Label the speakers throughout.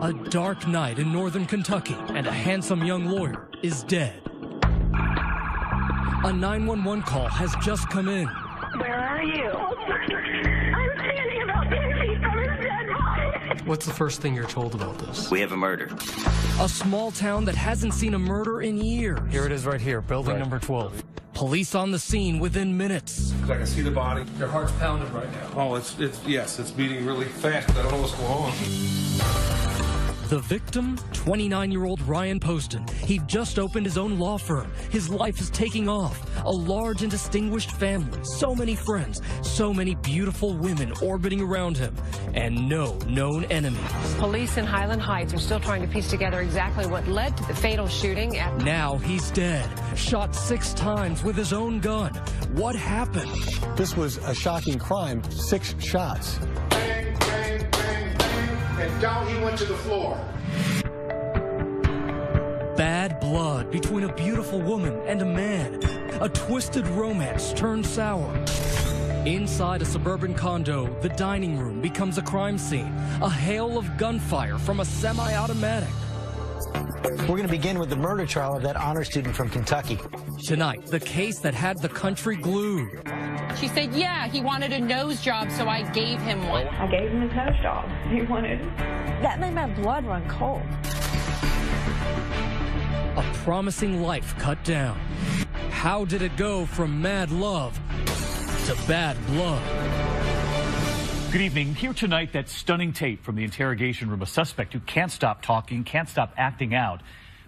Speaker 1: A dark night in northern Kentucky, and a handsome young lawyer is dead. A 911 call has just come in.
Speaker 2: Where are you? I'm standing about 10 feet from his dead body.
Speaker 1: What's the first thing you're told about this?
Speaker 3: We have a murder.
Speaker 1: A small town that hasn't seen a murder in years. Here it is right here, building number 12. Police on the scene within minutes.
Speaker 4: I can see the body.
Speaker 1: Your heart's pounding right now.
Speaker 4: Oh, yes, it's beating really fast. I don't know what's going on.
Speaker 1: The victim, 29-year-old Ryan Poston. He'd just opened his own law firm. His life is taking off. A large and distinguished family, so many friends, so many beautiful women orbiting around him, and no known enemies.
Speaker 5: Police in Highland Heights are still trying to piece together exactly what led to the fatal shooting.
Speaker 1: Now he's dead, shot 6 times with his own gun. What happened?
Speaker 6: This was a shocking crime, 6 shots.
Speaker 7: Bang, bang, bang, bang, and down he went to the floor.
Speaker 1: Bad blood between a beautiful woman and a man. A twisted romance turned sour. Inside a suburban condo, the dining room becomes a crime scene. A hail of gunfire from a semi-automatic.
Speaker 6: We're going to begin with the murder trial of that honor student from Kentucky.
Speaker 1: Tonight, the case that had the country glued.
Speaker 5: She said, yeah, he wanted a nose job, so I gave him one.
Speaker 2: I gave him his nose job. He wanted. That made my blood run cold.
Speaker 1: A promising life cut down. How did it go from mad love to bad blood?
Speaker 8: Good evening. Here tonight, that stunning tape from the interrogation room, a suspect who can't stop talking, can't stop acting out.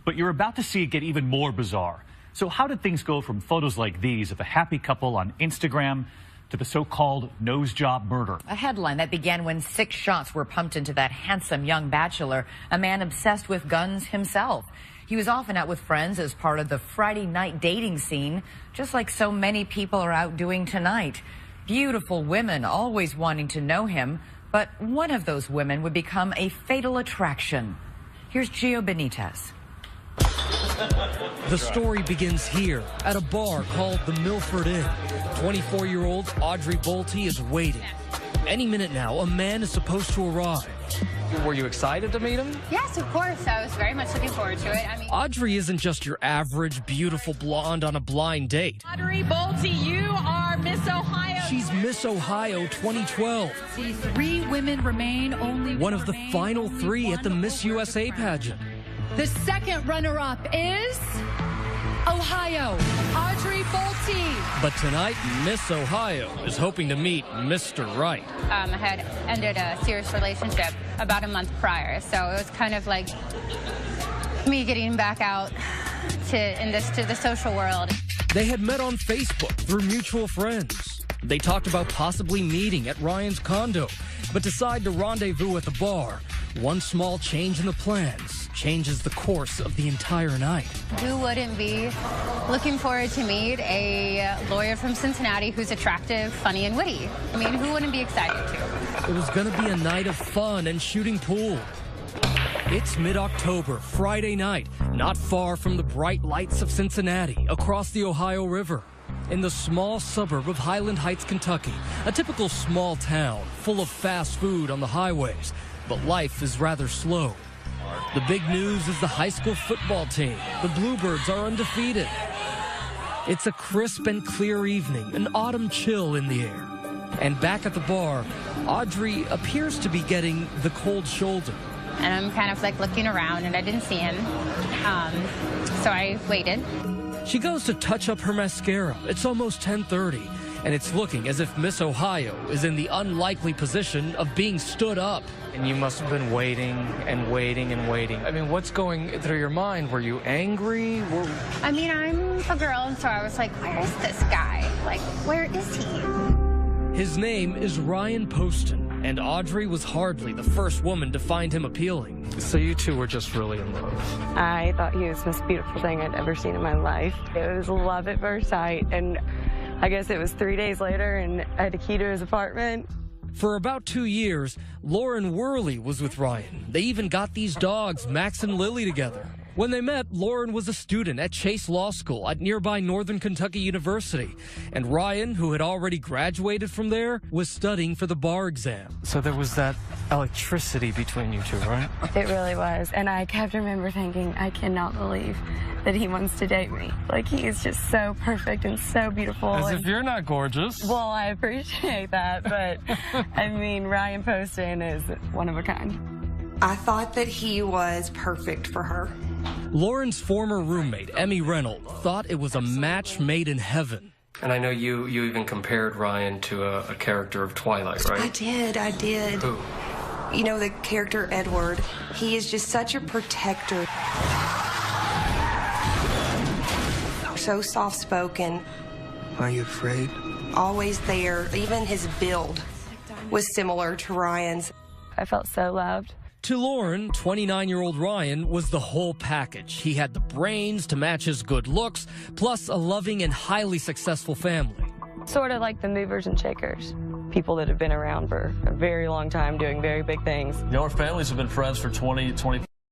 Speaker 8: But you're about to see it get even more bizarre. So how did things go from photos like these of a happy couple on Instagram to the so-called nose job murder?
Speaker 9: A headline that began when 6 shots were pumped into that handsome young bachelor, a man obsessed with guns himself. He was often out with friends as part of the Friday night dating scene, just like so many people are out doing tonight. Beautiful women always wanting to know him, but one of those women would become a fatal attraction. Here's Gio Benitez.
Speaker 1: The story begins here at a bar called the Milford Inn. 24-year-old Audrey Bolte is waiting. Any minute now, a man is supposed to arrive. Were you excited to meet him?
Speaker 10: Yes, of course. I was very much looking forward to it.
Speaker 1: Audrey isn't just your average, beautiful blonde on a blind date.
Speaker 5: Audrey Bolte, you are Miss Ohio.
Speaker 1: She's Miss Ohio 2012.
Speaker 10: The 3 women remain, only
Speaker 1: one of the final 3 at the Miss USA pageant.
Speaker 10: The second runner-up is Ohio, Audrey Bolte.
Speaker 1: But tonight, Miss Ohio is hoping to meet Mr. Right.
Speaker 10: I had ended a serious relationship about a month prior, so it was kind of like me getting back out to the social world.
Speaker 1: They had met on Facebook through mutual friends. They talked about possibly meeting at Ryan's condo, but decide to rendezvous at the bar. One small change in the plans changes the course of the entire night.
Speaker 10: Who wouldn't be looking forward to meet a lawyer from Cincinnati who's attractive, funny, and witty? I mean, who wouldn't be excited to?
Speaker 1: It was going to be a night of fun and shooting pool. It's mid-October, Friday night, not far from the bright lights of Cincinnati, across the Ohio River. In the small suburb of Highland Heights, Kentucky, a typical small town full of fast food on the highways, but life is rather slow. The big news is the high school football team. The Bluebirds are undefeated. It's a crisp and clear evening, an autumn chill in the air. And back at the bar, Audrey appears to be getting the cold shoulder.
Speaker 10: And I'm kind of like looking around and I didn't see him, so I waited.
Speaker 1: She goes to touch up her mascara. It's almost 10:30, and it's looking as if Miss Ohio is in the unlikely position of being stood up. And you must have been waiting and waiting and waiting. I mean, what's going through your mind? Were you angry?
Speaker 10: I mean, I'm a girl, and so I was like, where is this guy? Like, where is he?
Speaker 1: His name is Ryan Poston, and Audrey was hardly the first woman to find him appealing. So you two were just really in love.
Speaker 11: I thought he was the most beautiful thing I'd ever seen in my life. It was love at first sight, and I guess it was 3 days later, and I had a key to his apartment.
Speaker 1: For about 2 years, Lauren Worley was with Ryan. They even got these dogs, Max and Lily, together. When they met, Lauren was a student at Chase Law School at nearby Northern Kentucky University, and Ryan, who had already graduated from there, was studying for the bar exam.
Speaker 3: So there was that electricity between you two, right?
Speaker 11: It really was. And I kept remember thinking, I cannot believe that he wants to date me. Like, he is just so perfect and so beautiful.
Speaker 3: As if you're not gorgeous.
Speaker 11: Well, I appreciate that, but I mean, Ryan Poston is one of a kind.
Speaker 12: I thought that he was perfect for her.
Speaker 1: Lauren's former roommate, Emmy Reynolds, thought it was a match made in heaven.
Speaker 13: And I know you even compared Ryan to a character of Twilight, right?
Speaker 12: I did.
Speaker 13: Who?
Speaker 12: You know, the character Edward. He is just such a protector. So soft-spoken.
Speaker 14: Are you afraid?
Speaker 12: Always there. Even his build was similar to Ryan's.
Speaker 11: I felt so loved.
Speaker 1: To Lauren, 29-year-old Ryan was the whole package. He had the brains to match his good looks, plus a loving and highly successful family.
Speaker 11: Sort of like the movers and shakers. People that have been around for a very long time doing very big things.
Speaker 15: You know, our families have been friends for 20 years.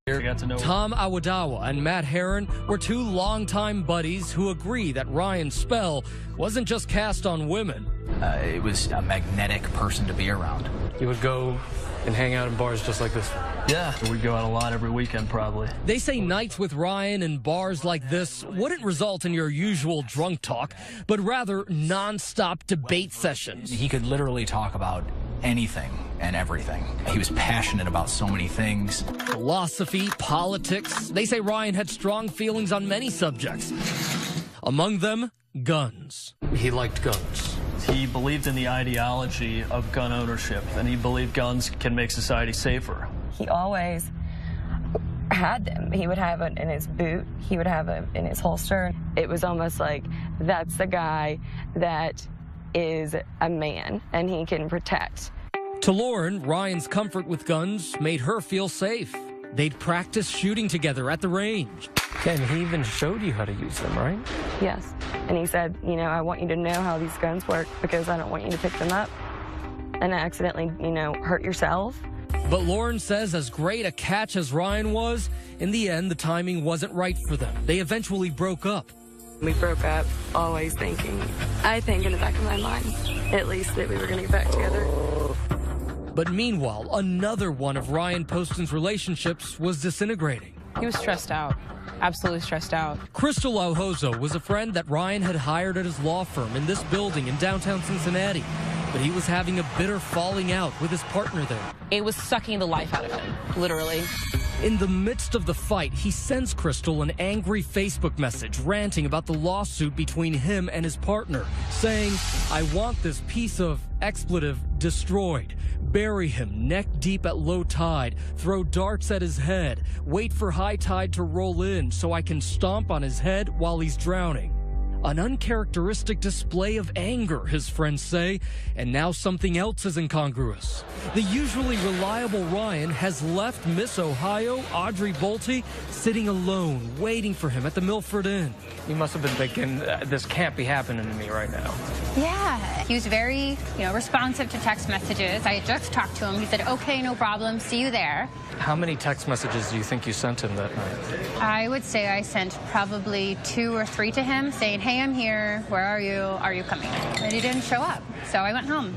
Speaker 15: Got to know
Speaker 1: Tom Awadawa and Matt Herron were two longtime buddies who agree that Ryan's spell wasn't just cast on women.
Speaker 16: It was a magnetic person to be around.
Speaker 3: You would go and hang out in bars just like this?
Speaker 15: Yeah, we'd go out a lot every weekend, probably.
Speaker 1: They say nights with Ryan in bars like this wouldn't result in your usual drunk talk, but rather non-stop debate sessions.
Speaker 16: He could literally talk about anything and everything. He was passionate about so many things.
Speaker 1: Philosophy, politics. They say Ryan had strong feelings on many subjects. Among them, guns.
Speaker 3: He liked guns.
Speaker 15: He believed in the ideology of gun ownership, and he believed guns can make society safer.
Speaker 11: He always had them. He would have it in his boot. He would have it in his holster. It was almost like, that's the guy that is a man, and he can protect.
Speaker 1: To Lauren, Ryan's comfort with guns made her feel safe. They'd practice shooting together at the range.
Speaker 3: And he even showed you how to use them, right?
Speaker 11: Yes. And he said, you know, I want you to know how these guns work because I don't want you to pick them up and accidentally, you know, hurt yourself.
Speaker 1: But Lauren says as great a catch as Ryan was, in the end, the timing wasn't right for them. They eventually broke up.
Speaker 11: We broke up always thinking, I think in the back of my mind, at least that we were going to get back together.
Speaker 1: But meanwhile, another one of Ryan Poston's relationships was disintegrating.
Speaker 17: He was stressed out. Absolutely stressed out.
Speaker 1: Crystal Alhozo was a friend that Ryan had hired at his law firm in this building in downtown Cincinnati, but he was having a bitter falling out with his partner there.
Speaker 17: It was sucking the life out of him, literally.
Speaker 1: In the midst of the fight, he sends Crystal an angry Facebook message ranting about the lawsuit between him and his partner, saying, I want this piece of expletive destroyed. Bury him neck deep at low tide, throw darts at his head, wait for high tide to roll in so I can stomp on his head while he's drowning. An uncharacteristic display of anger, his friends say, and now something else is incongruous. The usually reliable Ryan has left Miss Ohio, Audrey Bolte, sitting alone, waiting for him at the Milford Inn.
Speaker 3: You must have been thinking, this can't be happening to me right now.
Speaker 10: Yeah, he was very, responsive to text messages. I had just talked to him. He said, okay, no problem, see you there.
Speaker 3: How many text messages do you think you sent him that night?
Speaker 10: I would say I sent probably 2 or 3 to him saying, hey, I'm here, where are you coming? And he didn't show up, so I went home.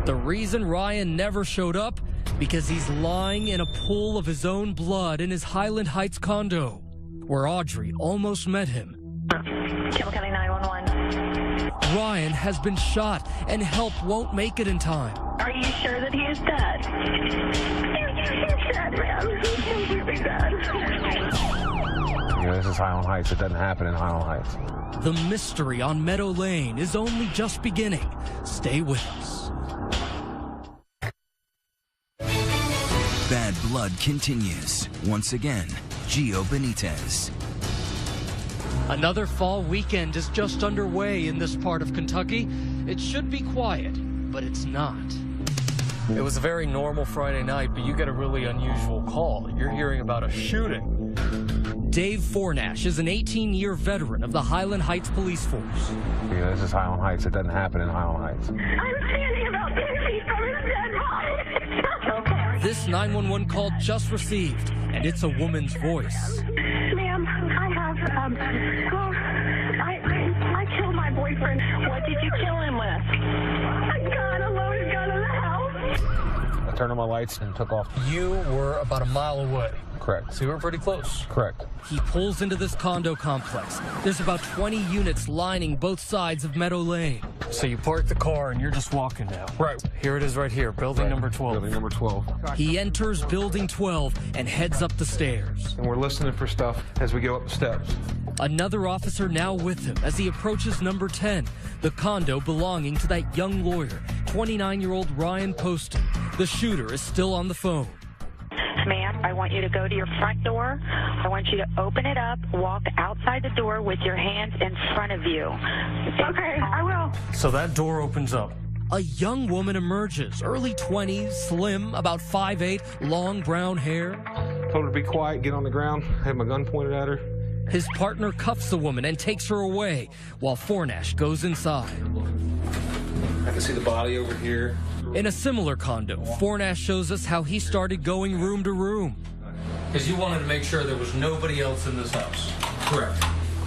Speaker 1: The reason Ryan never showed up? Because he's lying in a pool of his own blood in his Highland Heights condo, where Audrey almost met him.
Speaker 2: Campbell County 911.
Speaker 1: Ryan has been shot, and help won't make it in time.
Speaker 2: Are you sure that he is dead? He's dead, man. He's completely dead.
Speaker 4: This is Highland Heights. It doesn't happen in Highland Heights.
Speaker 1: The mystery on Meadow Lane is only just beginning. Stay with us.
Speaker 18: Bad Blood continues. Once again, Gio Benitez.
Speaker 1: Another fall weekend is just underway in this part of Kentucky. It should be quiet, but it's not.
Speaker 3: It was a very normal Friday night, but you get a really unusual call. You're hearing about a shooting.
Speaker 1: Dave Fornash is an 18-year veteran of the Highland Heights Police Force.
Speaker 4: This is Highland Heights. It doesn't happen in Highland Heights.
Speaker 2: I'm standing about 10 feet from his dead body.
Speaker 1: This 911 call just received, and it's a woman's voice.
Speaker 2: I killed my boyfriend. What did you kill him with? A loaded gun in the house.
Speaker 4: I turned on my lights and took off.
Speaker 3: You were about a mile away.
Speaker 4: Correct.
Speaker 3: So you were pretty close.
Speaker 4: Correct.
Speaker 1: He pulls into this condo complex. There's about 20 units lining both sides of Meadow Lane.
Speaker 3: So you park the car and you're just walking now.
Speaker 4: Right.
Speaker 3: Here it is right here, building number 12.
Speaker 4: Building number 12.
Speaker 1: He enters building 12 and heads up the stairs.
Speaker 4: And we're listening for stuff as we go up the steps.
Speaker 1: Another officer now with him as he approaches number 10, the condo belonging to that young lawyer, 29-year-old Ryan Poston. The shooter is still on the phone.
Speaker 2: Ma'am, I want you to go to your front door. I want you to open it up, walk outside the door with your hands in front of you. Okay, I will.
Speaker 3: So that door opens up.
Speaker 1: A young woman emerges, early 20s, slim, about 5'8", long brown hair.
Speaker 4: Told her to be quiet, get on the ground. I had my gun pointed at her.
Speaker 1: His partner cuffs the woman and takes her away, while Fornash goes inside.
Speaker 4: I can see the body over here.
Speaker 1: In a similar condo, Fornash shows us how he started going room to room.
Speaker 3: Because you wanted to make sure there was nobody else in this house.
Speaker 4: Correct.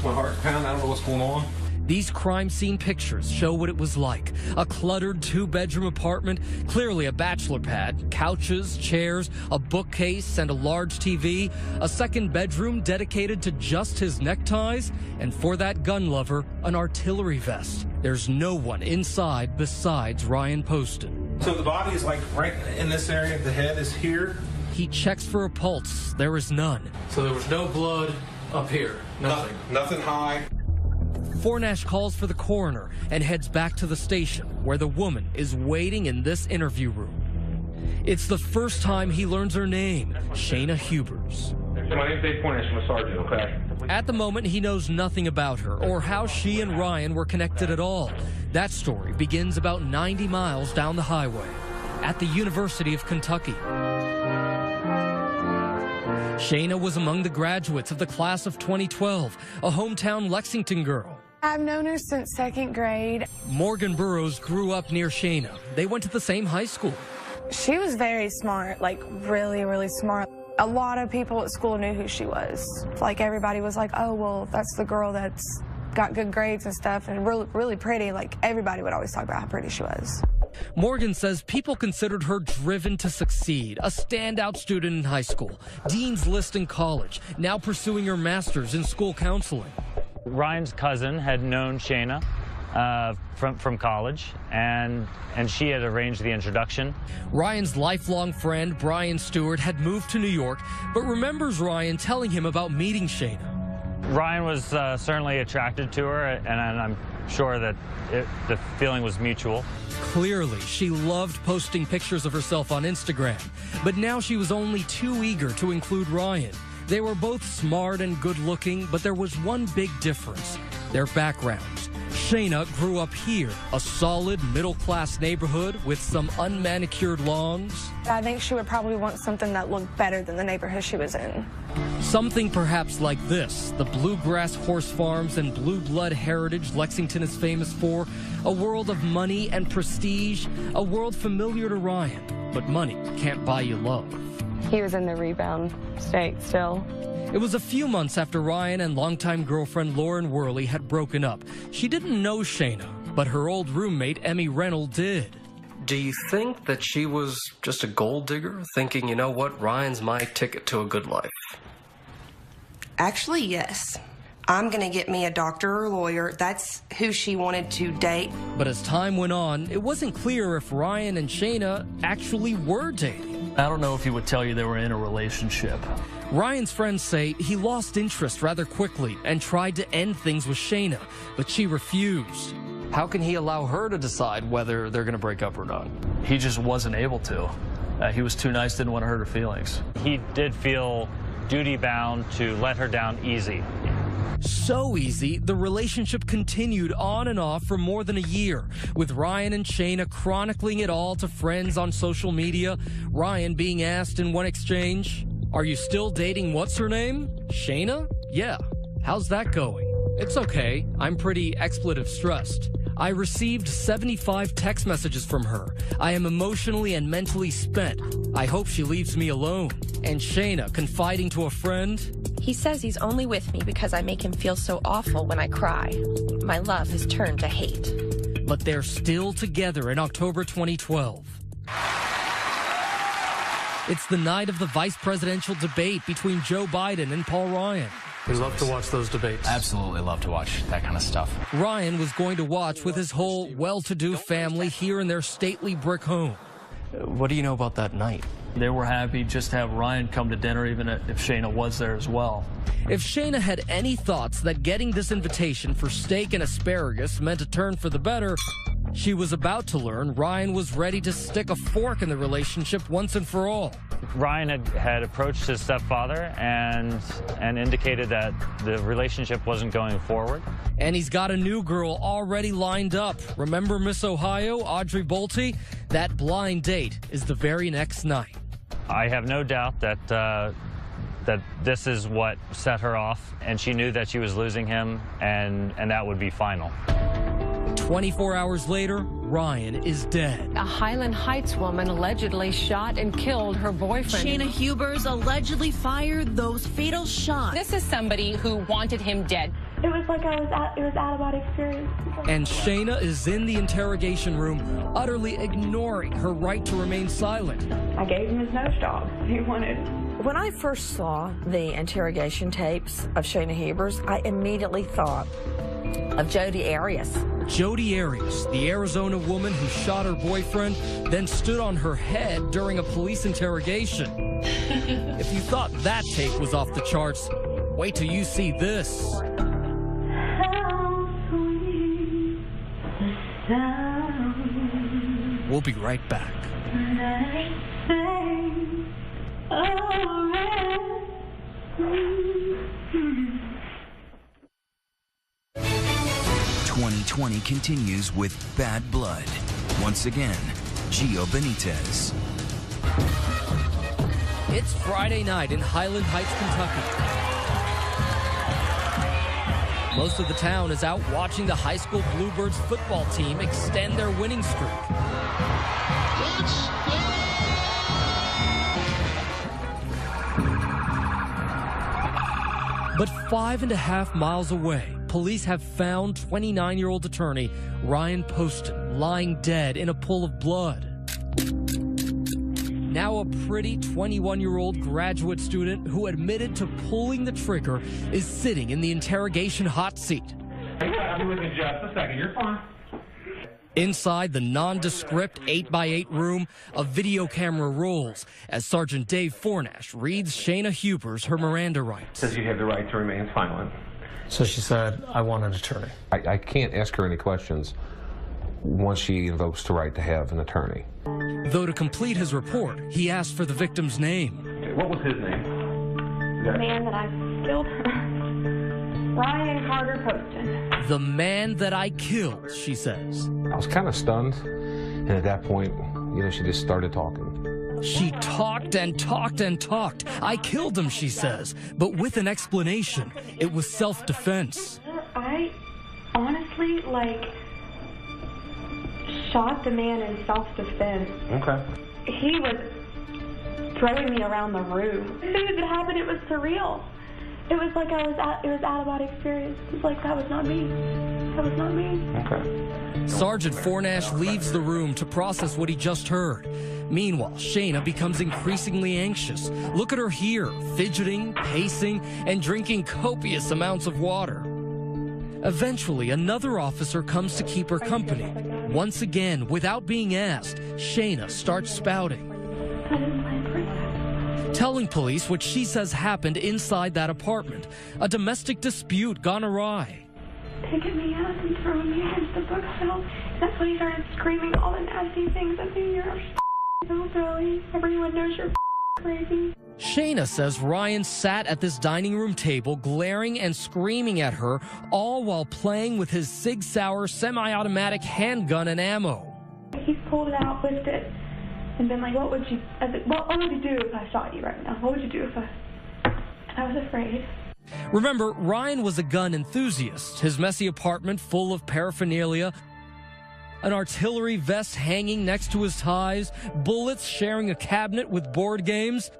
Speaker 4: My heart's pounding. I don't know what's going on.
Speaker 1: These crime scene pictures show what it was like. A cluttered 2-bedroom apartment, clearly a bachelor pad, couches, chairs, a bookcase, and a large TV, a second bedroom dedicated to just his neckties, and for that gun lover, an artillery vest. There's no one inside besides Ryan Poston.
Speaker 4: So the body is like right in this area. The head is here.
Speaker 1: He checks for a pulse. There is none.
Speaker 3: So there was no blood up here. Nothing.
Speaker 4: Nothing high.
Speaker 1: Fornash calls for the coroner and heads back to the station where the woman is waiting in this interview room. It's the first time he learns her name, Shayna Hubers.
Speaker 4: My name's Dave Fornash. I'm a sergeant, okay?
Speaker 1: At the moment, he knows nothing about her or how she and Ryan were connected at all. That story begins about 90 miles down the highway at the University of Kentucky. Shayna was among the graduates of the class of 2012, a hometown Lexington girl.
Speaker 19: I've known her since 2nd grade.
Speaker 1: Morgan Burrows grew up near Shayna. They went to the same high school.
Speaker 19: She was very smart, like really, really smart. A lot of people at school knew who she was. Like everybody was like, oh, well, that's the girl that's got good grades and stuff and really, really pretty. Like everybody would always talk about how pretty she was.
Speaker 1: Morgan says people considered her driven to succeed, a standout student in high school, dean's list in college, now pursuing her master's in school counseling.
Speaker 20: Ryan's cousin had known Shayna from college, and she had arranged the introduction.
Speaker 1: Ryan's lifelong friend, Brian Stewart, had moved to New York, but remembers Ryan telling him about meeting Shayna.
Speaker 20: Ryan was certainly attracted to her, and I'm sure that the feeling was mutual.
Speaker 1: Clearly, she loved posting pictures of herself on Instagram, but now she was only too eager to include Ryan. They were both smart and good-looking, but there was one big difference: their backgrounds. Shayna grew up here, a solid middle-class neighborhood with some unmanicured lawns.
Speaker 19: I think she would probably want something that looked better than the neighborhood she was in.
Speaker 1: Something perhaps like this, the bluegrass horse farms and blue blood heritage Lexington is famous for, a world of money and prestige, a world familiar to Ryan, but money can't buy you love.
Speaker 11: He was in the rebound state still.
Speaker 1: It was a few months after Ryan and longtime girlfriend Lauren Worley had broken up. She didn't know Shayna, but her old roommate Emmy Reynolds did.
Speaker 13: Do you think that she was just a gold digger, thinking, you know what, Ryan's my ticket to a good life?
Speaker 12: Actually, yes. I'm going to get me a doctor or a lawyer. That's who she wanted to date.
Speaker 1: But as time went on, it wasn't clear if Ryan and Shayna actually were dating.
Speaker 15: I don't know if he would tell you they were in a relationship.
Speaker 1: Ryan's friends say he lost interest rather quickly and tried to end things with Shayna, but she refused.
Speaker 3: How can he allow her to decide whether they're going to break up or not?
Speaker 15: He just wasn't able to. He was too nice, didn't want to hurt her feelings.
Speaker 20: He did feel duty-bound to let her down easy.
Speaker 1: So easy, the relationship continued on and off for more than a year, with Ryan and Shayna chronicling it all to friends on social media. Ryan being asked in one exchange, "Are you still dating what's-her-name? Shayna? Yeah. How's that going? It's okay. I'm pretty expletive stressed. I received 75 text messages from her. I am emotionally and mentally spent. I hope she leaves me alone." And Shayna confiding to a friend,
Speaker 21: He says he's only with me because I make him feel so awful when I cry. My love has turned to hate.
Speaker 1: But they're still together in October 2012. It's the night of the vice presidential debate between Joe Biden and Paul Ryan.
Speaker 3: We love to watch those debates.
Speaker 16: Absolutely love to watch that kind of stuff.
Speaker 1: Ryan was going to watch with his whole well-to-do family here in their stately brick home.
Speaker 3: What do you know about that night?
Speaker 15: They were happy just to have Ryan come to dinner, even if Shayna was there as well.
Speaker 1: If Shayna had any thoughts that getting this invitation for steak and asparagus meant a turn for the better, she was about to learn Ryan was ready to stick a fork in the relationship once and for all.
Speaker 20: Ryan had approached his stepfather and indicated that the relationship wasn't going forward.
Speaker 1: And he's got a new girl already lined up. Remember Miss Ohio, Audrey Bolte? That blind date is the very next night.
Speaker 20: I have no doubt that that this is what set her off, and she knew that she was losing him, and that would be final.
Speaker 1: 24 hours later, Ryan is dead.
Speaker 5: A Highland Heights woman allegedly shot and killed her boyfriend.
Speaker 22: Shayna Hubers allegedly fired those fatal shots.
Speaker 17: This is somebody who wanted him dead.
Speaker 2: It was like it was out-of-body experience.
Speaker 1: And Shayna is in the interrogation room, utterly ignoring her right to remain silent.
Speaker 2: I gave him his nose job. He wanted.
Speaker 23: When I first saw the interrogation tapes of Shayna Hubers, I immediately thought of Jodi Arias.
Speaker 1: Jodi Arias, the Arizona woman who shot her boyfriend, then stood on her head during a police interrogation. If you thought that tape was off the charts, wait till you see this. We'll be right back.
Speaker 18: 2020 continues with Bad Blood. Once again, Gio Benitez.
Speaker 1: It's Friday night in Highland Heights, Kentucky. Most of the town is out watching the high school Bluebirds football team extend their winning streak. But 5.5 miles away, police have found 29-year-old attorney Ryan Poston lying dead in a pool of blood. Now a pretty 21-year-old graduate student who admitted to pulling the trigger is sitting in the interrogation hot seat.
Speaker 7: I'll be with you in just a second. You're fine.
Speaker 1: Inside the nondescript 8x8 room, a video camera rolls as Sergeant Dave Fornash reads Shayna Hubers her Miranda rights.
Speaker 4: Says you have the right to remain silent.
Speaker 3: So she said, I want an attorney.
Speaker 4: I can't ask her any questions once she invokes the right to have an attorney.
Speaker 1: Though to complete his report, he asked for the victim's name.
Speaker 4: What was his name?
Speaker 2: The man that I killed her. Ryan Carter Poston.
Speaker 1: The man that I killed, she says.
Speaker 4: I was kind of stunned, and at that point, she just started talking.
Speaker 1: She talked and talked and talked. I killed him, she says, but with an explanation. It was self-defense.
Speaker 2: I honestly, shot the man in self-defense.
Speaker 4: Okay.
Speaker 2: He was throwing me around the room. As soon as it happened, it was surreal. It was like it was out-of-body experience. It was like, that was not me. That was not me.
Speaker 4: Okay.
Speaker 1: Sergeant Fornash leaves the room to process what he just heard. Meanwhile, Shayna becomes increasingly anxious. Look at her here, fidgeting, pacing, and drinking copious amounts of water. Eventually, another officer comes to keep her company. Once again, without being asked, Shayna starts spouting, telling police what she says happened inside that apartment, a domestic dispute gone awry.
Speaker 2: Picking me up and throwing me against the bookshelf. That's when he started screaming all the nasty things at me. You're so silly. Everyone knows you're crazy.
Speaker 1: Shayna says Ryan sat at this dining room table glaring and screaming at her, all while playing with his Sig Sauer semi-automatic handgun and ammo.
Speaker 2: He's pulled it out, whipped it, and been like, what would you do if I shot you right now? What would you do if I was afraid.
Speaker 1: Remember, Ryan was a gun enthusiast. His messy apartment full of paraphernalia, an artillery vest hanging next to his ties, bullets sharing a cabinet with board games.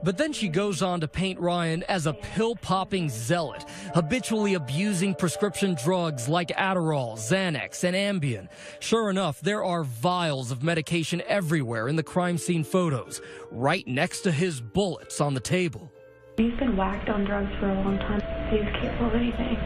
Speaker 1: But then she goes on to paint Ryan as a pill-popping zealot, habitually abusing prescription drugs like Adderall, Xanax, and Ambien. Sure enough, there are vials of medication everywhere in the crime scene photos, right next to his bullets on the table.
Speaker 2: He's been whacked on drugs for a long time. He was capable of anything.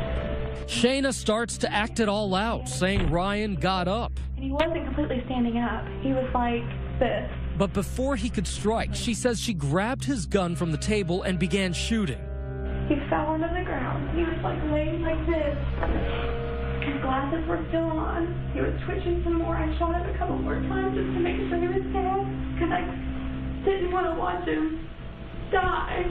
Speaker 1: Shayna starts to act it all out, saying Ryan got up.
Speaker 2: And he wasn't completely standing up. He was like this.
Speaker 1: But before he could strike, she says she grabbed his gun from the table and began shooting.
Speaker 2: He fell onto the ground. He was like laying like this. His glasses were still on. He was twitching some more. I shot him a couple more times just to make sure he was dead. Because I didn't want to watch him die.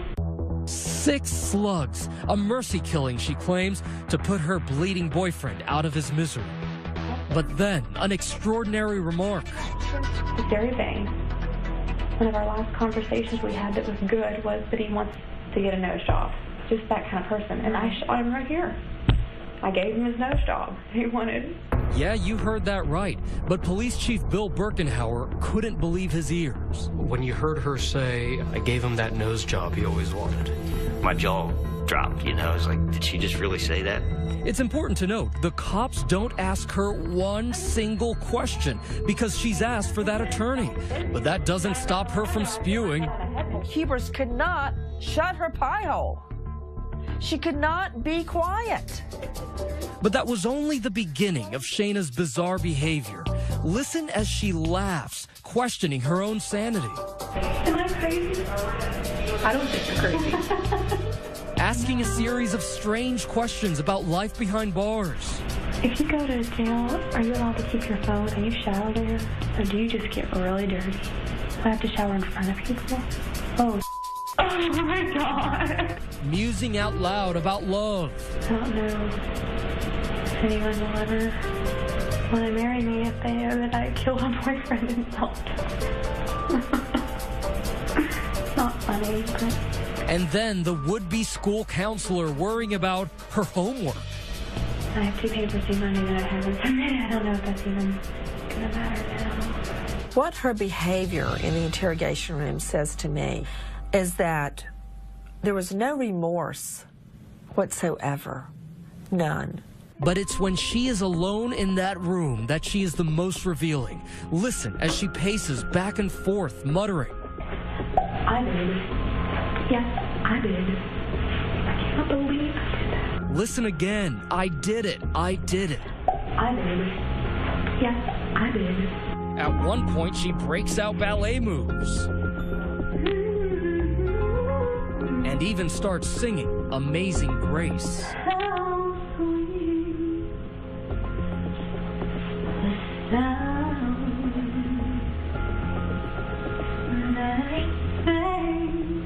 Speaker 1: 6 slugs, a mercy killing, she claims, to put her bleeding boyfriend out of his misery. But then, an extraordinary remark.
Speaker 2: He's very vain. One of our last conversations we had that was good was that he wants to get a nose job. Just that kind of person. And I shot him right here. I gave him his nose job. He wanted.
Speaker 1: Yeah, you heard that right. But Police Chief Bill Birkenhauer couldn't believe his ears.
Speaker 13: When you heard her say, I gave him that nose job he always wanted.
Speaker 6: My jaw dropped, you know. I was like, did she just really say that?
Speaker 1: It's important to note, the cops don't ask her one single question because she's asked for that attorney. But that doesn't stop her from spewing.
Speaker 23: Hubers could not shut her pie hole. She could not be quiet.
Speaker 1: But that was only the beginning of Shayna's bizarre behavior. Listen as she laughs, questioning her own sanity.
Speaker 2: Am I crazy? I don't think you're crazy.
Speaker 1: Asking a series of strange questions about life behind bars.
Speaker 2: If you go to jail, are you allowed to keep your phone? Can you shower there? Or do you just get really dirty? I have to shower in front of people? Oh my God.
Speaker 1: Musing out loud about love.
Speaker 2: I don't know if anyone will ever want to marry me if they know that I killed a boyfriend and helped him. It's not funny, but...
Speaker 1: And then the would-be school counselor worrying about her homework.
Speaker 2: I have 2 papers due Monday that I haven't submitted. I don't know if that's even going to matter now.
Speaker 23: What her behavior in the interrogation room says to me is that there was no remorse whatsoever. None.
Speaker 1: But it's when she is alone in that room that she is the most revealing. Listen as she paces back and forth, muttering.
Speaker 2: I did. Yes, I did. I can't believe I did that.
Speaker 1: Listen again. I did it. I did it.
Speaker 2: I did. Yes, I did.
Speaker 1: At one point, she breaks out ballet moves. And even starts singing Amazing Grace.
Speaker 2: How sweet the sound that I sang.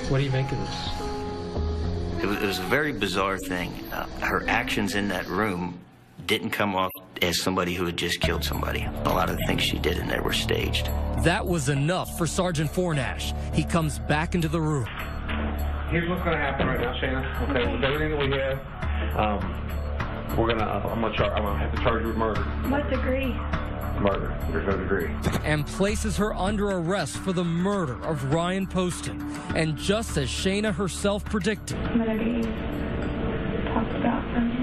Speaker 13: What do you make of this?
Speaker 6: It was a very bizarre thing. Her actions in that room didn't come off as somebody who had just killed somebody. A lot of the things she did in there were staged.
Speaker 1: That was enough for Sergeant Fornash. He comes back into the room.
Speaker 4: Here's what's going to happen right now, Shayna. Okay, with everything that we have, I'm gonna have to charge you with murder.
Speaker 2: What degree?
Speaker 4: Murder. There's no degree.
Speaker 1: And places her under arrest for the murder of Ryan Poston. And just as Shayna herself predicted,
Speaker 2: I'm gonna be talked about for me.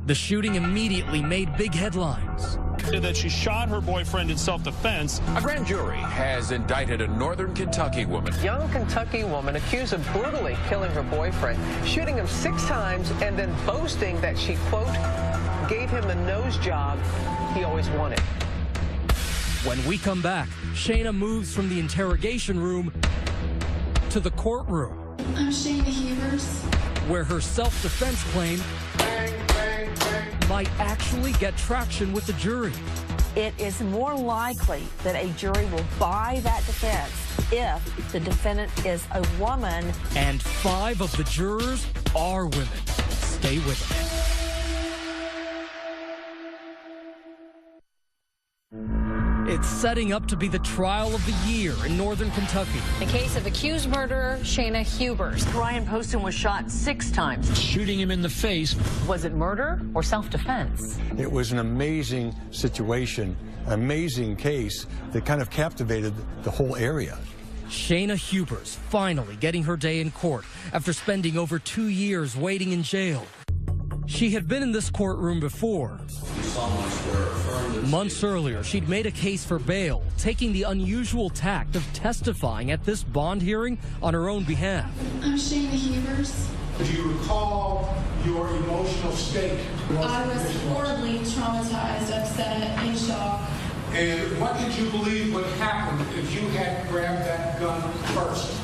Speaker 1: The shooting immediately made big headlines.
Speaker 8: That she shot her boyfriend in self-defense.
Speaker 9: A grand jury has indicted a northern Kentucky woman.
Speaker 24: Young Kentucky woman accused of brutally killing her boyfriend, shooting him 6 times and then boasting that she, quote, gave him the nose job he always wanted.
Speaker 1: When we come back, Shayna moves from the interrogation room to the courtroom.
Speaker 25: I'm Shayna Hubers.
Speaker 1: Where her self-defense claim might actually get traction with the jury.
Speaker 23: It is more likely that a jury will buy that defense if the defendant is a woman.
Speaker 1: And 5 of the jurors are women. Stay with us. It's setting up to be the trial of the year in northern Kentucky.
Speaker 5: The case of accused murderer Shayna Hubers.
Speaker 22: Ryan Poston was shot 6 times.
Speaker 8: Shooting him in the face.
Speaker 22: Was it murder or self-defense?
Speaker 10: It was an amazing situation, amazing case that kind of captivated the whole area.
Speaker 1: Shayna Hubers finally getting her day in court after spending over 2 years waiting in jail. She had been in this courtroom before. Months earlier, she'd made a case for bail, taking the unusual tact of testifying at this bond hearing on her own behalf.
Speaker 25: I'm Shayna Hubers.
Speaker 7: Do you recall your emotional state?
Speaker 25: I was horribly traumatized, upset, in shock.
Speaker 7: And what did you believe would happen if you had grabbed that gun first?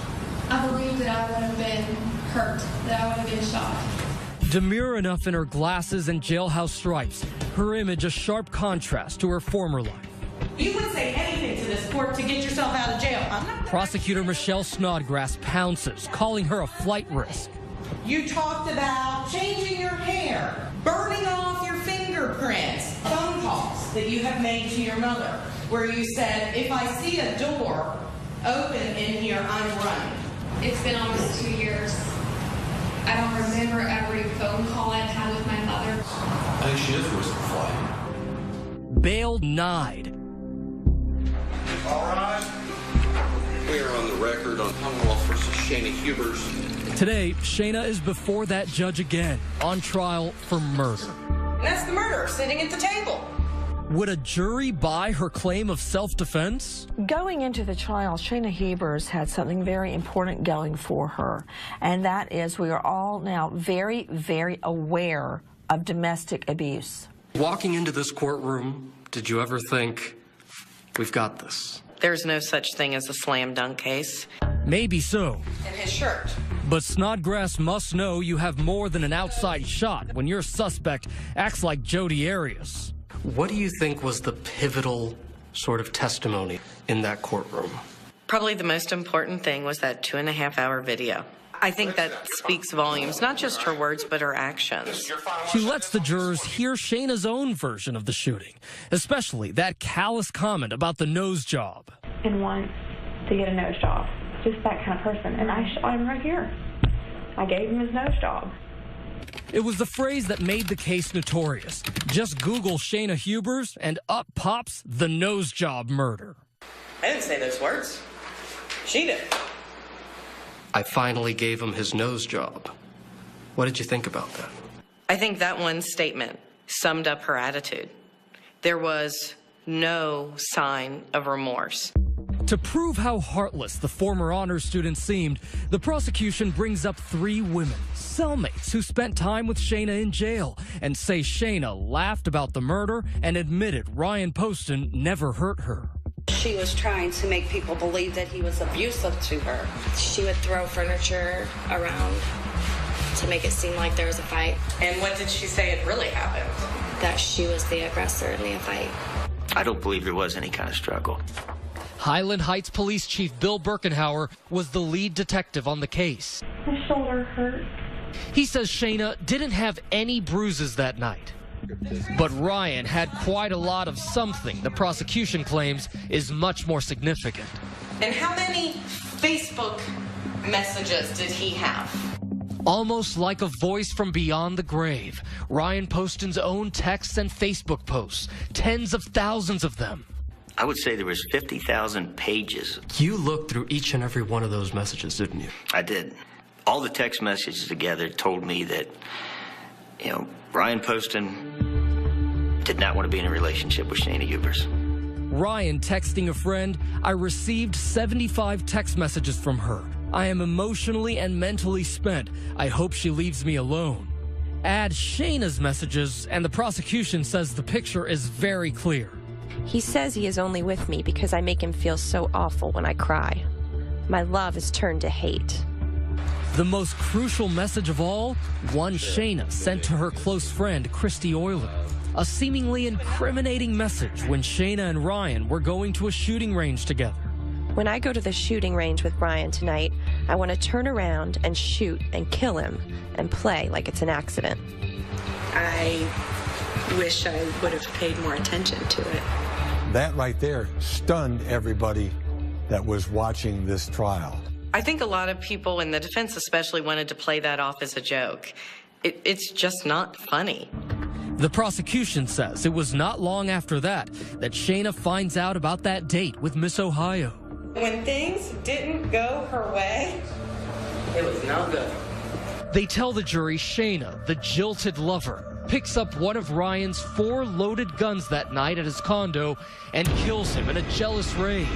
Speaker 25: I believed that I would have been hurt, that I would have been shot.
Speaker 1: Demure enough in her glasses and jailhouse stripes, her image a sharp contrast to her former life.
Speaker 11: You would say anything to this court to get yourself out of jail.
Speaker 1: Prosecutor Michelle Snodgrass pounces, calling her a flight risk.
Speaker 11: You talked about changing your hair, burning off your fingerprints, phone calls that you have made to your mother, where you said, if I see a door open in here, I'm running.
Speaker 2: It's been almost 2 years. I don't remember every phone call I've had with my mother.
Speaker 9: I think she is risk of flight.
Speaker 1: Bail denied.
Speaker 7: All right.
Speaker 9: We are on the record on Commonwealth versus Shayna Hubers.
Speaker 1: Today, Shayna is before that judge again, on trial for murder.
Speaker 11: And that's the murderer sitting at the table.
Speaker 1: Would a jury buy her claim of self-defense?
Speaker 23: Going into the trial, Shayna Hubers had something very important going for her, and that is we are all now very, very aware of domestic abuse.
Speaker 13: Walking into this courtroom, did you ever think, we've got this?
Speaker 24: There's no such thing as a slam dunk case.
Speaker 1: Maybe so.
Speaker 11: And his shirt.
Speaker 1: But Snodgrass must know you have more than an outside shot when your suspect acts like Jodi Arias.
Speaker 13: What do you think was the pivotal sort of testimony in that courtroom?
Speaker 24: Probably the most important thing was that 2.5-hour video. I think that speaks volumes, not just her words, but her actions.
Speaker 1: She lets the jurors hear Shayna's own version of the shooting, especially that callous comment about the nose job.
Speaker 2: And wants to get a nose job. Just that kind of person. And I shot him right here. I gave him his nose job.
Speaker 1: It was the phrase that made the case notorious. Just Google Shayna Hubers and up pops the nose job murder.
Speaker 11: I didn't say those words. She did.
Speaker 13: I finally gave him his nose job. What did you think about that?
Speaker 24: I think that one statement summed up her attitude. There was no sign of remorse.
Speaker 1: To prove how heartless the former honors student seemed, the prosecution brings up 3 women, cellmates who spent time with Shayna in jail, and say Shayna laughed about the murder and admitted Ryan Poston never hurt her.
Speaker 12: She was trying to make people believe that he was abusive to her. She would throw furniture around to make it seem like there was a fight.
Speaker 11: And what did she say had really happened?
Speaker 12: That she was the aggressor in the fight.
Speaker 6: I don't believe there was any kind of struggle.
Speaker 1: Highland Heights Police Chief Bill Birkenhauer was the lead detective on the case.
Speaker 2: My shoulder hurt.
Speaker 1: He says Shayna didn't have any bruises that night. But Ryan had quite a lot of something the prosecution claims is much more significant.
Speaker 11: And how many Facebook messages did he have?
Speaker 1: Almost like a voice from beyond the grave, Ryan Poston's own texts and Facebook posts, tens of thousands of them.
Speaker 6: I would say there was 50,000 pages.
Speaker 13: You looked through each and every one of those messages, didn't you?
Speaker 6: I did. All the text messages together told me that, Ryan Poston did not want to be in a relationship with Shayna Hubers.
Speaker 1: Ryan texting a friend, I received 75 text messages from her. I am emotionally and mentally spent. I hope she leaves me alone. Add Shayna's messages, and the prosecution says the picture is very clear.
Speaker 21: He says he is only with me because I make him feel so awful when I cry. My love is turned to hate.
Speaker 1: The most crucial message of all, one Shayna sent to her close friend, Christy Euler. A seemingly incriminating message when Shayna and Ryan were going to a shooting range together.
Speaker 21: When I go to the shooting range with Ryan tonight, I want to turn around and shoot and kill him and play like it's an accident.
Speaker 12: I wish I would have paid more attention to it.
Speaker 10: that right there stunned everybody that was watching this trial.
Speaker 11: I think a lot of people in the defense especially wanted to play that off as a joke. It's just not funny.
Speaker 1: The prosecution says it was not long after that Shayna finds out about that date with Miss Ohio.
Speaker 11: When things didn't go her way, it was not good.
Speaker 1: They tell the jury Shayna, the jilted lover, picks up one of Ryan's 4 loaded guns that night at his condo and kills him in a jealous rage.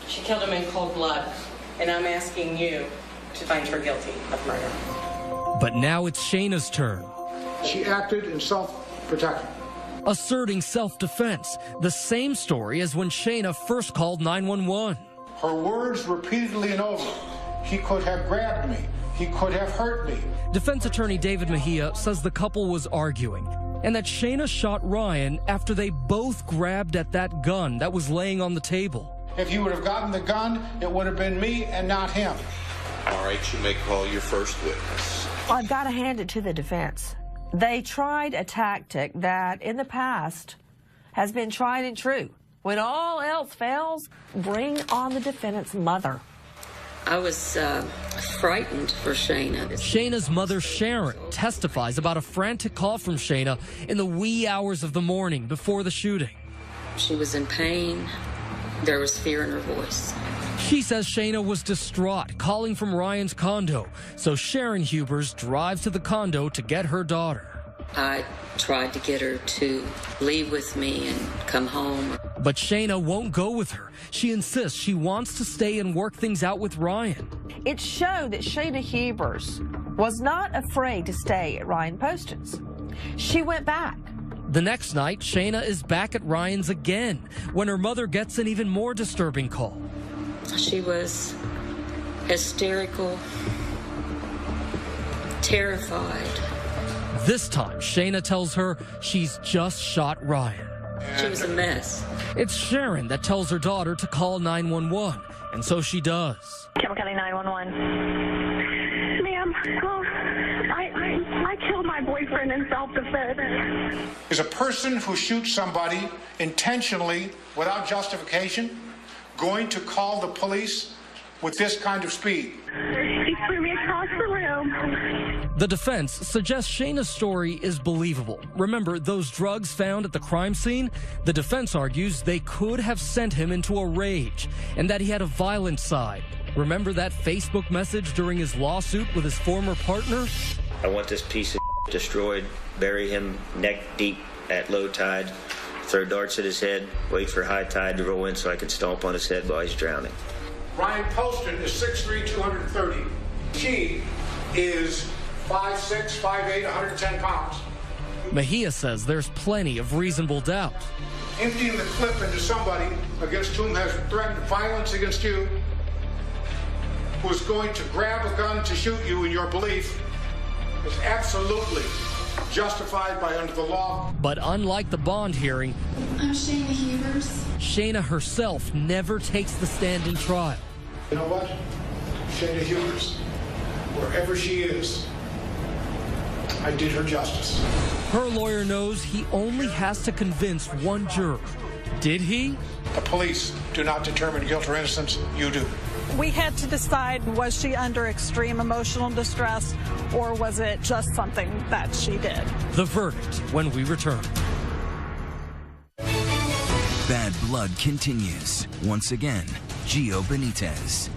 Speaker 11: She killed him in cold blood, and I'm asking you to find her guilty of murder.
Speaker 1: But now it's Shayna's turn.
Speaker 7: She acted in self-protection.
Speaker 1: Asserting self-defense, the same story as when Shayna first called 911.
Speaker 7: Her words repeatedly and over. He could have grabbed me. He could have hurt me.
Speaker 1: Defense attorney David Mejia says the couple was arguing and that Shayna shot Ryan after they both grabbed at that gun that was laying on the table.
Speaker 7: If he would have gotten the gun, it would have been me and not him.
Speaker 9: All right, you may call your first witness.
Speaker 23: I've got to hand it to the defense. They tried a tactic that in the past has been tried and true. When all else fails, bring on the defendant's mother.
Speaker 14: I was frightened for Shayna.
Speaker 1: Shayna's mother, Sharon, testifies about a frantic call from Shayna in the wee hours of the morning before the shooting.
Speaker 14: She was in pain. There was fear in her voice.
Speaker 1: She says Shayna was distraught, calling from Ryan's condo, so Sharon Hubers drives to the condo to get her daughter.
Speaker 14: I tried to get her to leave with me and come home.
Speaker 1: But Shayna won't go with her. She insists she wants to stay and work things out with Ryan.
Speaker 23: It showed that Shayna Hubers was not afraid to stay at Ryan Poston's. She went back.
Speaker 1: The next night, Shayna is back at Ryan's again when her mother gets an even more disturbing call.
Speaker 14: She was hysterical, terrified.
Speaker 1: This time, Shayna tells her she's just shot Ryan.
Speaker 14: She was a mess.
Speaker 1: It's Sharon that tells her daughter to call 911, and so she does.
Speaker 2: Campbell County 911. Ma'am, I killed my boyfriend in self-defense.
Speaker 7: Is a person who shoots somebody intentionally without justification going to call the police with this kind of speed?
Speaker 2: He threw me across the room.
Speaker 1: The defense suggests Shayna's story is believable. Remember, those drugs found at the crime scene? The defense argues they could have sent him into a rage and that he had a violent side. Remember that Facebook message during his lawsuit with his former partner?
Speaker 6: I want this piece of destroyed, bury him neck deep at low tide, throw darts at his head, wait for high tide to roll in so I can stomp on his head while he's drowning.
Speaker 7: Ryan Poston is 6'3", 230. She is 5'6", 5'8", 110 pounds.
Speaker 1: Mejia says there's plenty of reasonable doubt.
Speaker 7: Emptying the clip into somebody against whom has threatened violence against you, who is going to grab a gun to shoot you in your belief, is absolutely justified by under the law.
Speaker 1: But unlike the bond hearing,
Speaker 25: I'm Shayna Hubers.
Speaker 1: Shayna herself never takes the stand in trial.
Speaker 7: You know what? Shayna Hubers, wherever she is, I did her justice.
Speaker 1: Her lawyer knows he only has to convince one juror. Did he?
Speaker 7: The police do not determine guilt or innocence. You do.
Speaker 15: We had to decide, was she under extreme emotional distress or was it just something that she did?
Speaker 1: The verdict when we return.
Speaker 18: Bad Blood continues. Once again, Gio Benitez.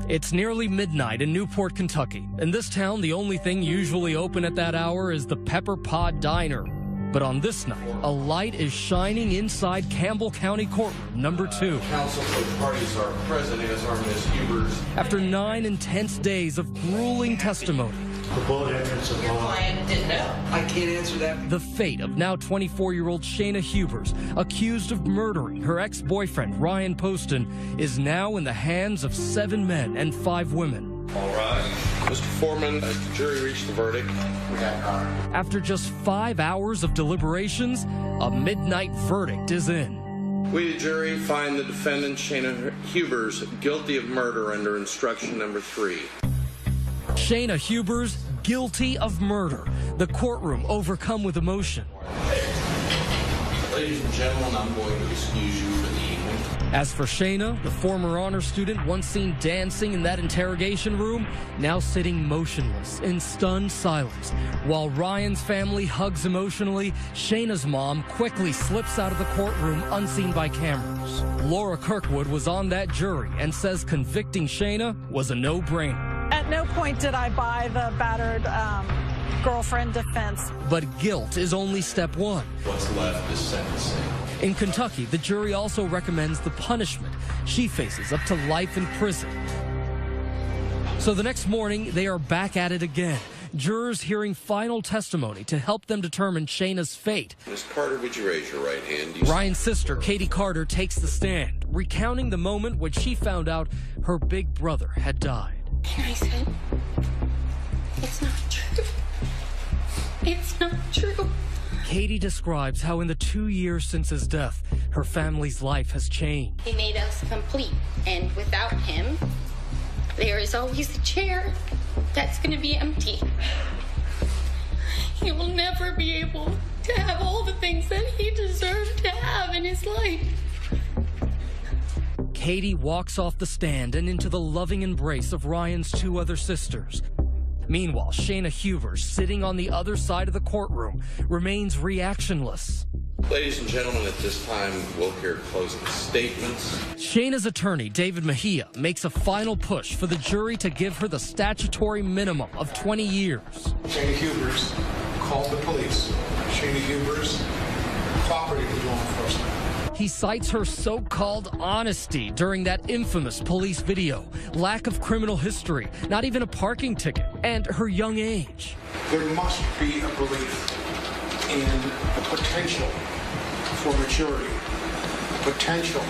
Speaker 1: It's nearly midnight in Newport, Kentucky. In this town, the only thing usually open at that hour is the Pepper Pod Diner. But on this night, a light is shining inside Campbell County Courtroom number 2.
Speaker 9: Counsel for the parties are present, as are Ms. Hubers.
Speaker 1: After 9 intense days of grueling testimony,
Speaker 16: The bullet evidence of
Speaker 11: Your client didn't know.
Speaker 9: I can't answer that.
Speaker 1: the fate of now 24-year-old Shayna Hubers, accused of murdering her ex-boyfriend Ryan Poston, is now in the hands of 7 men and 5 women.
Speaker 9: All right. Mr. Foreman, has the jury reached the verdict?
Speaker 7: We have, Your Honor.
Speaker 1: After just 5 hours of deliberations, a midnight verdict is in.
Speaker 9: We, the jury, find the defendant, Shayna Hubers, guilty of murder under instruction number 3.
Speaker 1: Shayna Hubers guilty of murder. The courtroom overcome with emotion.
Speaker 9: Ladies and gentlemen, I'm going to excuse you for the evening.
Speaker 1: As for Shayna, the former honor student once seen dancing in that interrogation room, now sitting motionless in stunned silence. While Ryan's family hugs emotionally, Shayna's mom quickly slips out of the courtroom unseen by cameras. Laura Kirkwood was on that jury and says convicting Shayna was a no-brainer.
Speaker 15: At no point did I buy the battered girlfriend defense.
Speaker 1: But guilt is only step one.
Speaker 9: What's left is sentencing.
Speaker 1: In Kentucky, the jury also recommends the punishment. She faces up to life in prison. So the next morning, they are back at it again. Jurors hearing final testimony to help them determine Shayna's fate.
Speaker 9: Ms. Carter, would you raise your right hand?
Speaker 1: Ryan's sister, Katie Carter, takes the stand, recounting the moment when she found out her big brother had died.
Speaker 3: And I said, it's not true. It's not true.
Speaker 1: Katie describes how in the 2 years since his death, her family's life has changed.
Speaker 3: He made us complete, and without him, there is always a chair that's going to be empty. He will never be able to have all the things that he deserved to have in his life.
Speaker 1: Katie walks off the stand and into the loving embrace of Ryan's two other sisters. Meanwhile, Shayna Hubers, sitting on the other side of the courtroom, remains reactionless.
Speaker 9: Ladies and gentlemen, at this time, we'll hear closing statements.
Speaker 1: Shayna's attorney, David Mejia, makes a final push for the jury to give her the statutory minimum of 20 years.
Speaker 7: Shayna Hubers called the police. Shayna Hubers cooperated with law enforcement.
Speaker 1: He cites her so-called honesty during that infamous police video, lack of criminal history, not even a parking ticket, and her young age.
Speaker 7: There must be a belief in the potential for maturity, potential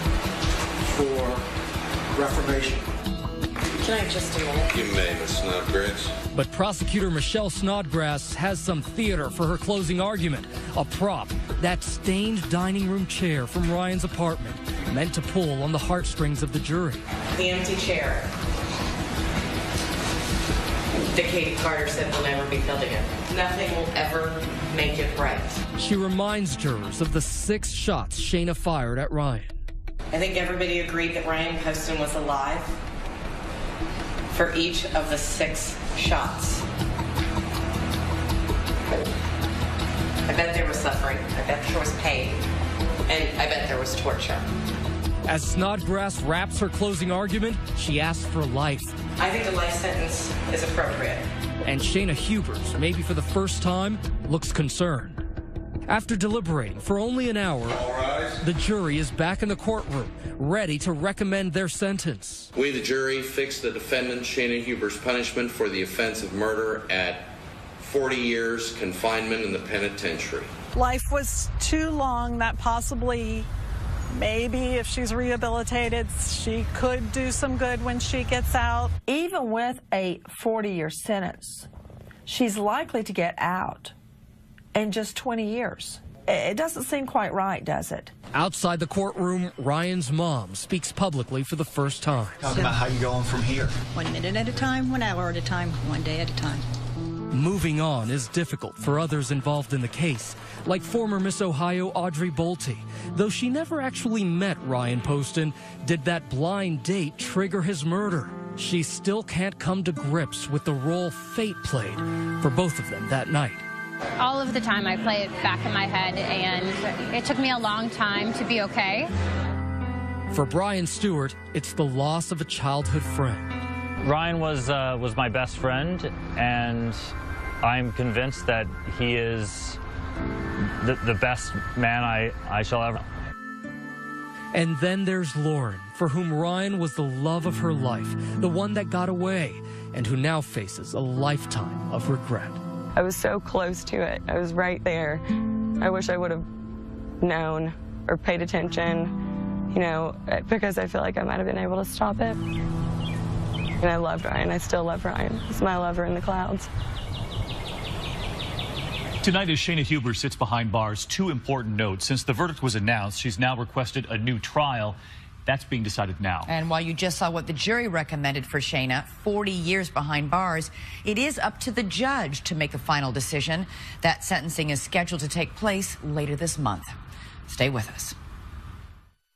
Speaker 7: for reformation.
Speaker 11: Can I just a minute?
Speaker 9: You may, Ms. Snodgrass.
Speaker 1: But prosecutor Michelle Snodgrass has some theater for her closing argument. A prop, that stained dining room chair from Ryan's apartment, meant to pull on the heartstrings of the jury.
Speaker 11: The empty chair that Katie Carter said will never be filled again. Nothing will ever make it right.
Speaker 1: She reminds jurors of the 6 shots Shayna fired at Ryan.
Speaker 11: I think everybody agreed that Ryan Poston was alive for each of the 6 shots. I bet there was suffering. I bet there was pain. And I bet there was torture.
Speaker 1: As Snodgrass wraps her closing argument, she asks for life.
Speaker 11: I think a life sentence is appropriate.
Speaker 1: And Shayna Hubers, maybe for the first time, looks concerned. After deliberating for only an hour, the jury is back in the courtroom, ready to recommend their sentence.
Speaker 9: We, the jury, fix the defendant Shayna Hubers' punishment for the offense of murder at 40 years confinement in the penitentiary.
Speaker 15: Life was too long. That possibly, maybe if she's rehabilitated, she could do some good when she gets out.
Speaker 23: Even with a 40-year sentence, she's likely to get out in just 20 years. It doesn't seem quite right, does it?
Speaker 1: Outside the courtroom, Ryan's mom speaks publicly for the first time.
Speaker 16: Talk about how you're going from here.
Speaker 17: 1 minute at a time, 1 hour at a time, 1 day at a time.
Speaker 1: Moving on is difficult for others involved in the case, like former Miss Ohio Audrey Bolte. Though she never actually met Ryan Poston, did that blind date trigger his murder? She still can't come to grips with the role fate played for both of them that night.
Speaker 19: All of the time I play it back in my head, and it took me a long time to be okay.
Speaker 1: For Brian Stewart, it's the loss of a childhood friend.
Speaker 20: Ryan was my best friend, and I'm convinced that he is the best man I shall ever.
Speaker 1: And then there's Lauren, for whom Ryan was the love of her life, the one that got away, and who now faces a lifetime of regret.
Speaker 26: I was so close to it. I was right there. I wish I would have known or paid attention, you know, because I feel like I might have been able to stop it. And I loved Ryan. I still love Ryan. He's my lover in the clouds.
Speaker 27: Tonight, as Shayna Hubers sits behind bars, 2 important notes. Since the verdict was announced, she's now requested a new trial. That's being decided now.
Speaker 28: And while you just saw what the jury recommended for Shayna, 40 years behind bars, it is up to the judge to make a final decision. That sentencing is scheduled to take place later this month. Stay with us.